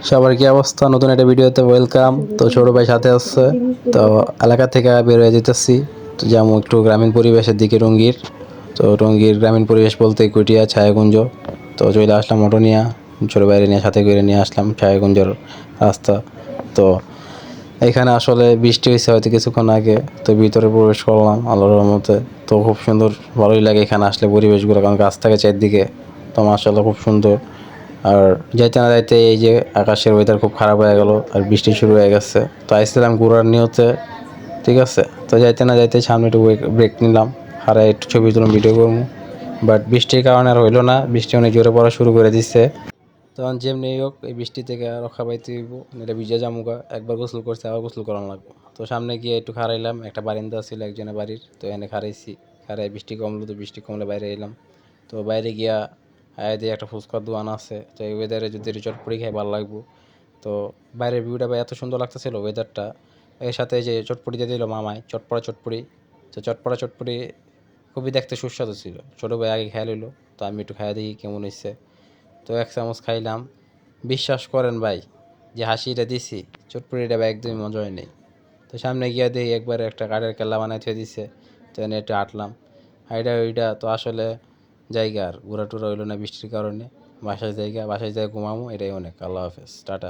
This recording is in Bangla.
সবার কি অবস্থা? নতুন একটা ভিডিওতে ওয়েলকাম। তো ছোট ভাই সাথে আছে। তো এলাকা থেকে বের হয়ে যেতেছি, তো যেমন একটু গ্রামীণ পরিবেশের দিকে টঙ্গীর। তো টঙ্গীর গ্রামীণ পরিবেশ বলতে কুটিয়া ছায়াকুঞ্জ। তো চলে আসলাম অটো নিয়ে, ছোট বাইরে নিয়ে সাথে করে নিয়ে আসলাম ছায়াকুঞ্জের রাস্তা। তো এখানে আসলে বৃষ্টি হয়েছে হয়তো কিছুক্ষণ আগে, তো ভিতরে প্রবেশ করলাম আল্লাহর রহমতে। তো খুব সুন্দর, ভালোই লাগে এখানে আসলে পরিবেশগুলো, কারণ গাছ থাকে চারদিকে। তো মাশাআল্লাহ খুব সুন্দর। আর যাইতে না যাইতে এই যে আকাশের ওয়েদার খুব খারাপ হয়ে গেল আর বৃষ্টি শুরু হয়ে গেছে। তো আইছিলাম ঘোরার নিয়তে, ঠিক আছে। তো যাইতে না যাইতে সামনে একটু ব্রেক নিলাম, হারায় একটু ছবি তুললাম, ভিডিও করবো। বাট বৃষ্টির কারণে আর হইলো না, বৃষ্টি অনেক জোরে পড়া শুরু করে দিচ্ছে। তখন যেমনি হোক এই বৃষ্টি থেকে রক্ষা পাইতে হইব, এটা ভিজে জামুকা। একবার গোসল করছে, আবার গোসল করানো লাগবে। তো সামনে গিয়ে একটু খারাইলাম, একটা বারিন্দা ছিল একজনের বাড়ির, তো এনে খারাইছি। খারাই বৃষ্টি কমলো, তো বৃষ্টি কমলে বাইরে এলাম। তো বাইরে গিয়া আয় দিয়ে একটা ফুচকার দোকান আছে, তো এই ওয়েদারে যদি একটু চটপটি খাই ভালো লাগবো। তো বাইরের ভিউটা ভাই এত সুন্দর লাগতেছিল ওয়েদারটা, এর সাথে যে চটপটি দিয়ে দিল মামায়, চটপড়া চটপড়ি। তো চটপড়া চটপড়ি খুবই দেখতে সুস্বাদু ছিল। ছোটো ভাই আগে খেয়াল হইলো, তো আমি একটু খাইয়া দেখি কেমন হয়েছে। তো এক চামচ খাইলাম, বিশ্বাস করেন ভাই, যে হাসিটা দিছি, চটপটিটা ভাই একদমই মজা হয় নাই। তো সামনে গিয়া দেখি একবার একটা কাঠের কেল্লা বানাই থুয়ে দিছে, তো এনে একটু হাঁটলাম। হাইটা ওইটা তো আসলে জায়গা আর ঘোরা টুরা হইলো না বৃষ্টির কারণে। বাসায় জায়গা, বাসায় যায় ঘুমামো, এটাই অনেক। আল্লাহ হাফেজ, টাটা।